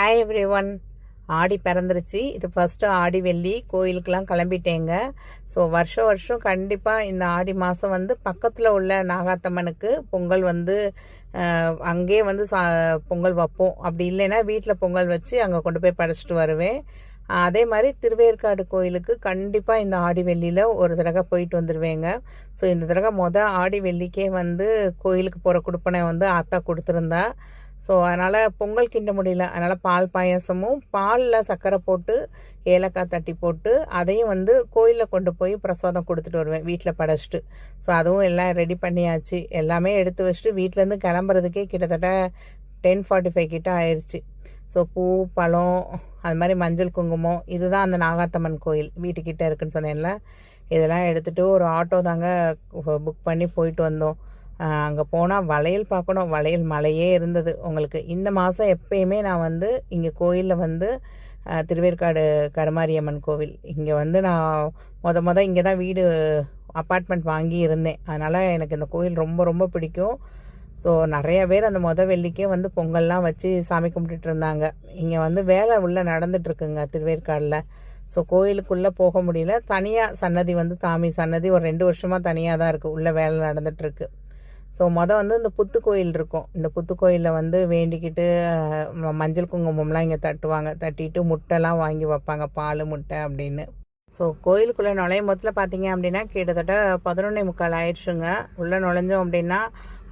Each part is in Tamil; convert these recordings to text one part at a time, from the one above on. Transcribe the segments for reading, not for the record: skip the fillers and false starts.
Hi every one. ஆடி பிறந்துருச்சு. இது ஃபஸ்ட்டு ஆடி வெள்ளி. கோயிலுக்கெலாம் கிளம்பிட்டேங்க. ஸோ வருஷம் வருஷம் கண்டிப்பாக இந்த ஆடி மாதம் வந்து பக்கத்தில் உள்ள நாகாத்தம்மனுக்கு பொங்கல் வந்து அங்கேயே வந்து பொங்கல் வைப்போம். அப்படி இல்லைன்னா வீட்டில் பொங்கல் வச்சு அங்கே கொண்டு போய் படைச்சிட்டு வருவேன். அதே மாதிரி திருவேற்காடு கோயிலுக்கு கண்டிப்பாக இந்த ஆடி வெள்ளியில் ஒரு தடவை போயிட்டு வந்துடுவேங்க. ஸோ இந்த தடவை ஆடி வெள்ளிக்கே வந்து கோயிலுக்கு போகிற குடுப்பனை வந்து ஆத்தா கொடுத்துருந்தா. ஸோ அதனால் பொங்கல் கிண்ட முடியல. அதனால் பால் பாயசமும் பாலில் சர்க்கரை போட்டு ஏலக்காய் தட்டி போட்டு அதையும் வந்து கோயிலில் கொண்டு போய் பிரசாதம் கொடுத்துட்டு வருவேன் வீட்டில் படைச்சிட்டு. ஸோ அதுவும் எல்லாம் ரெடி பண்ணியாச்சு. எல்லாமே எடுத்து வச்சுட்டு வீட்டிலேருந்து கிளம்புறதுக்கே கிட்டத்தட்ட 10:45 கிட்ட ஆயிடுச்சு. ஸோ பூ பழம் அது மாதிரி மஞ்சள் குங்குமம் இதுதான் அந்த நாகாத்தம்மன் கோயில் வீட்டுக்கிட்ட இருக்குன்னு சொன்னேன்ல. இதெல்லாம் எடுத்துகிட்டு ஒரு ஆட்டோ தாங்க புக் பண்ணி போயிட்டு வந்தோம். அங்கே போனால் வளையல் பார்க்கணும். வளையல் மலையே இருந்தது உங்களுக்கு. இந்த மாதம் எப்பயுமே நான் வந்து இங்கே கோயிலில் வந்து திருவேற்காடு கருமாரியம்மன் கோவில் இங்கே வந்து நான் இங்கே தான் வீடு அப்பார்ட்மெண்ட் வாங்கி இருந்தேன். அதனால் எனக்கு இந்த கோயில் ரொம்ப ரொம்ப பிடிக்கும். ஸோ நிறைய பேர் அந்த வெள்ளிக்கே வந்து பொங்கல்லாம் வச்சு சாமி கும்பிட்டுட்டு இருந்தாங்க. இங்கே வந்து வேலை உள்ளே நடந்துட்டுருக்குங்க திருவேற்காடில். ஸோ கோயிலுக்குள்ளே போக முடியல. தனியாக சன்னதி வந்து சாமி சன்னதி ஒரு 2 வருஷமாக தனியாக தான் இருக்குது. உள்ளே வேலை நடந்துகிட்ருக்கு. ஸோ வந்து இந்த புத்து கோயில் இருக்கும். இந்த புத்து கோயிலில் வந்து வேண்டிக்கிட்டு மஞ்சள் குங்குமம்லாம் இங்கே தட்டுவாங்க. தட்டிட்டு முட்டைலாம் வாங்கி வைப்பாங்க, பால் முட்டை அப்படின்னு. ஸோ கோயிலுக்குள்ளே நுழையும் போதில் பார்த்தீங்க அப்படின்னா கிட்டத்தட்ட 11:45 ஆயிடுச்சுங்க. உள்ளே நுழைஞ்சோம் அப்படின்னா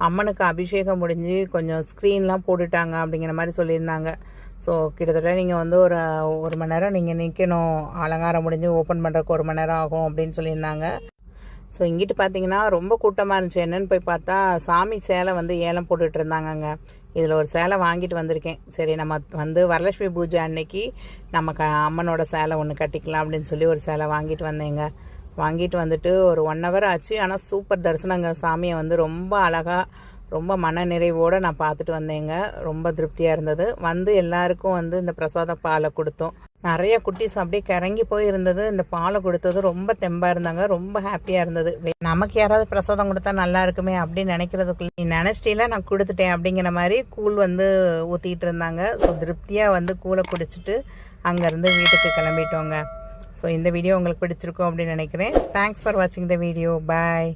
அம்மனுக்கு அபிஷேகம் முடிஞ்சு கொஞ்சம் ஸ்க்ரீன்லாம் போட்டுட்டாங்க அப்படிங்கிற மாதிரி சொல்லியிருந்தாங்க. ஸோ கிட்டத்தட்ட நீங்கள் வந்து ஒரு மணி நேரம் நீங்கள் நிற்கணும். அலங்காரம் முடிஞ்சு ஓப்பன் பண்ணுறதுக்கு 1 மணி நேரம் ஆகும் அப்படின்னு சொல்லியிருந்தாங்க. ஸோ இங்கிட்டு பார்த்தீங்கன்னா ரொம்ப கூட்டமாக இருந்துச்சு. என்னென்னு போய் பார்த்தா சாமி சேலை வந்து ஏலம் போட்டுட்டு இருந்தாங்கங்க. இதில் ஒரு சேலை வாங்கிட்டு வந்திருக்கேன். சரி நம்ம வந்து வரலட்சுமி பூஜை அன்னைக்கு நம்ம அம்மனோட சேலை ஒன்று கட்டிக்கலாம் அப்படின்னு சொல்லி ஒரு சேலை வாங்கிட்டு வந்தேங்க. வாங்கிட்டு வந்துட்டு ஒரு 1 ஹவர் ஆச்சு. ஆனால் சூப்பர் தரிசனங்க. சாமியை வந்து ரொம்ப அழகாக ரொம்ப மன நிறைவோடு நான் பார்த்துட்டு வந்தேங்க. ரொம்ப திருப்தியாக இருந்தது. வந்து எல்லாருக்கும் வந்து இந்த பிரசாத பாலை கொடுத்தோம். நிறைய குட்டீஸ் அப்படியே கிறங்கி போய் இருந்தது. இந்த பாலை கொடுத்தது ரொம்ப தெம்பாக இருந்தாங்க. ரொம்ப ஹாப்பியாக இருந்தது. நமக்கு யாராவது பிரசாதம் கொடுத்தா நல்லா இருக்குமே அப்படின்னு நினைக்கிறதுக்குள்ள நீ நினச்சிட்டீங்களா நான் கொடுத்துட்டேன் அப்படிங்கிற மாதிரி கூழ் வந்து ஊற்றிக்கிட்டு இருந்தாங்க. ஸோ திருப்தியாக வந்து கூழை குடிச்சிட்டு அங்கேருந்து வீட்டுக்கு கிளம்பிட்டோங்க. ஸோ இந்த வீடியோ உங்களுக்கு பிடிச்சிருக்கும் அப்படின்னு நினைக்கிறேன். தேங்க்ஸ் ஃபார் வாட்சிங் த வீடியோ. பாய்.